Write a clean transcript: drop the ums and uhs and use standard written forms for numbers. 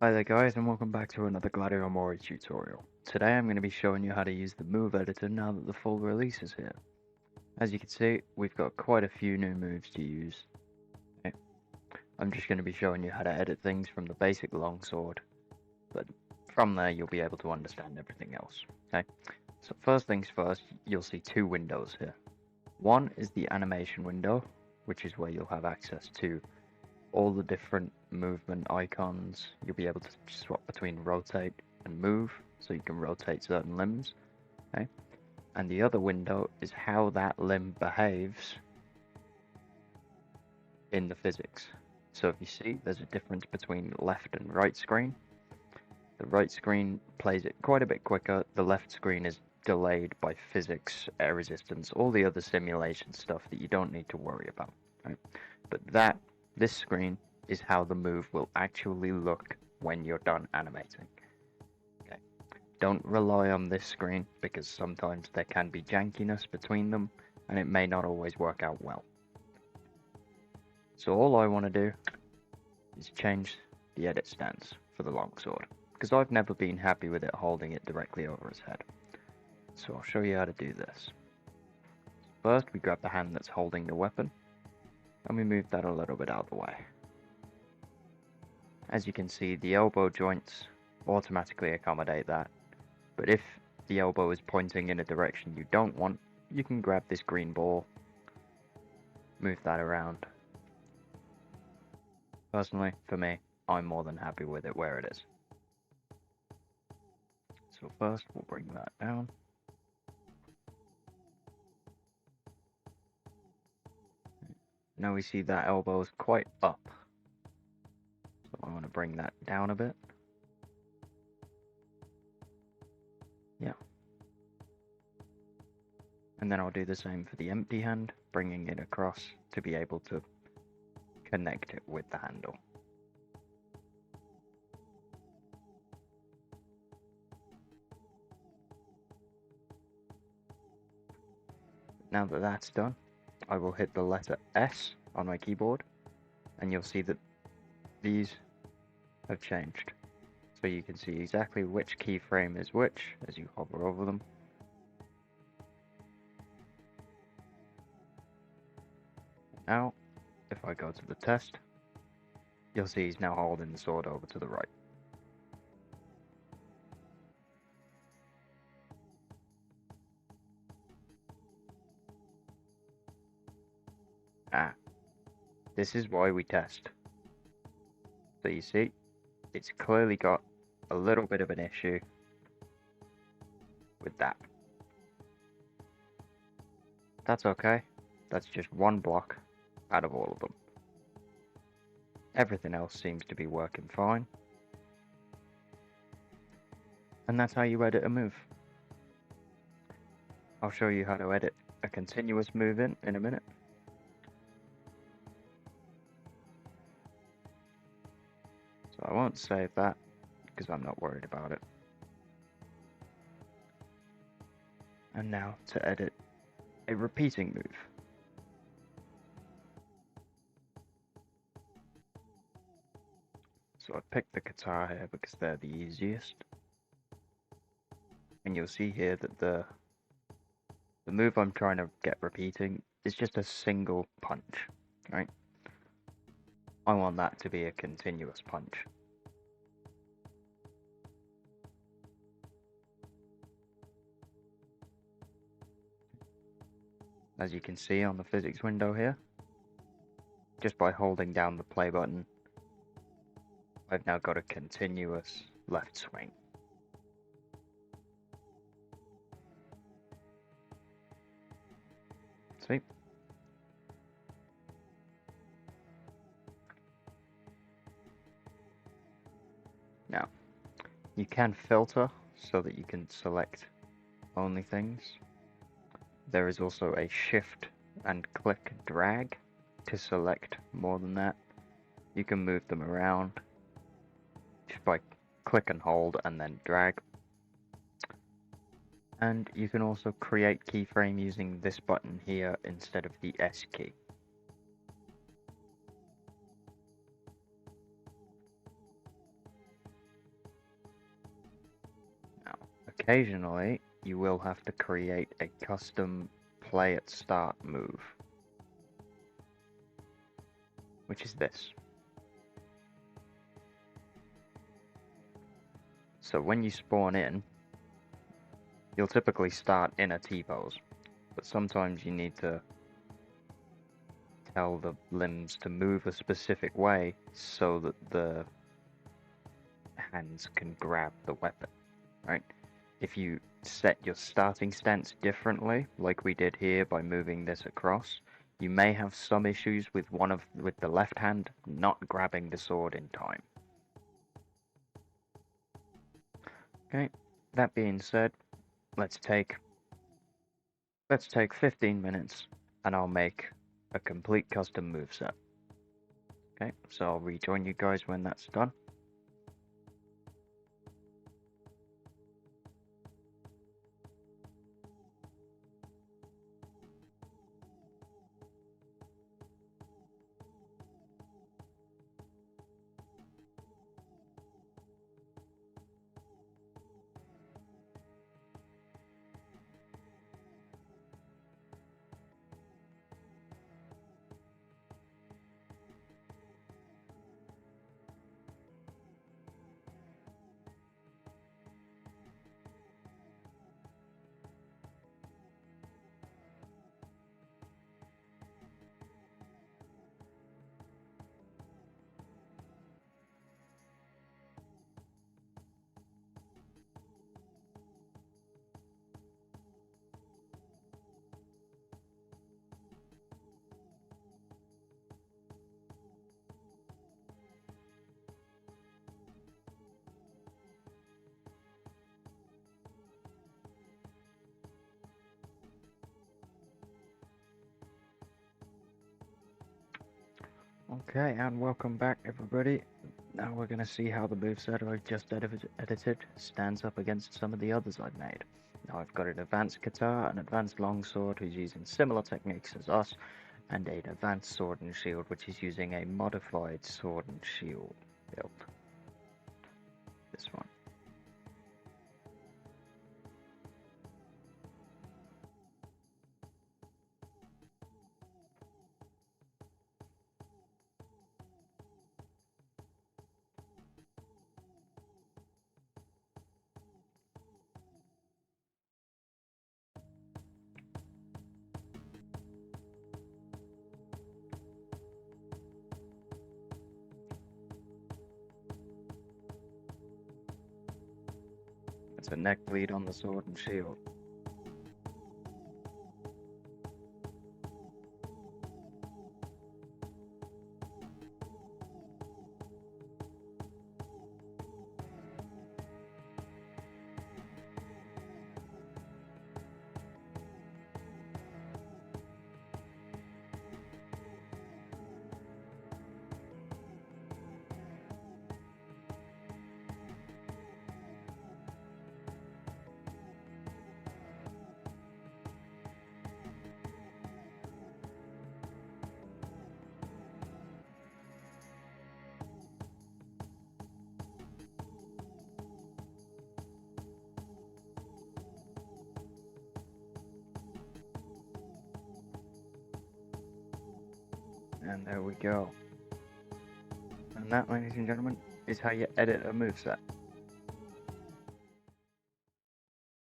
Hi there guys, and welcome back to another Gladio Mori tutorial. Today I'm going to be showing you how to use the Move editor now that the full release is here. As you can see, we've got quite a few new moves to use. Okay. I'm just going to be showing you how to edit things from the basic longsword, but from there you'll be able to understand everything else. Okay. So first things first, you'll see two windows here. One is the animation window, which is where you'll have access to all the different movement icons. You'll be able to swap between rotate and move, so you can rotate certain limbs. Okay? And the other window is how that limb behaves in the physics. So if you see, there's a difference between left and right screen. The right screen plays it quite a bit quicker. The left screen is delayed by physics, air resistance, all the other simulation stuff that you don't need to worry about. Right? But this screen is how the move will actually look when you're done animating. Okay. Don't rely on this screen because sometimes there can be jankiness between them and it may not always work out well. So all I want to do is change the edit stance for the longsword, because I've never been happy with it holding it directly over his head. So I'll show you how to do this. First, we grab the hand that's holding the weapon, and we move that a little bit out of the way. As you can see, the elbow joints automatically accommodate that, but if the elbow is pointing in a direction you don't want, you can grab this green ball, move that around. Personally, for me, I'm more than happy with it where it is. So first, we'll bring that down. Now we see that elbow is quite up. So I want to bring that down a bit. Yeah. And then I'll do the same for the empty hand, bringing it across to be able to connect it with the handle. Now that that's done, I will hit the letter S on my keyboard, and you'll see that these have changed. So you can see exactly which keyframe is which as you hover over them. Now, if I go to the test, you'll see he's now holding the sword over to the right. This is why we test. So you see, it's clearly got a little bit of an issue with that. That's okay. That's just one block out of all of them. Everything else seems to be working fine. And that's how you edit a move. I'll show you how to edit a continuous move in a minute. So I won't save that because I'm not worried about it. And now to edit a repeating move. So I picked the guitar here because they're the easiest. And you'll see here that the move I'm trying to get repeating is just a single punch, right? I want that to be a continuous punch. As you can see on the physics window here, just by holding down the play button, I've now got a continuous left swing. See? Now, you can filter so that you can select only things. There is also a shift and click drag to select more than that. You can move them around just by click and hold and then drag. And you can also create keyframe using this button here instead of the S key. occasionally you will have to create a custom play at start move, which is this. So when you spawn in, you'll typically start in a T-pose, but sometimes you need to tell the limbs to move a specific way so that the hands can grab the weapon, right? If you set your starting stance differently, like we did here by moving this across, you may have some issues with the left hand not grabbing the sword in time. Okay, that being said, let's take 15 minutes and I'll make a complete custom moveset. Okay, so I'll rejoin you guys when that's done. Okay, and welcome back everybody. Now we're going to see how the moveset I've just edited stands up against some of the others I've made. Now I've got an advanced guitar, an advanced longsword who's using similar techniques as us, and an advanced sword and shield which is using a modified sword and shield build. This one. It's a neck bleed on the sword and shield. And there we go. And that, ladies and gentlemen, is how you edit a moveset.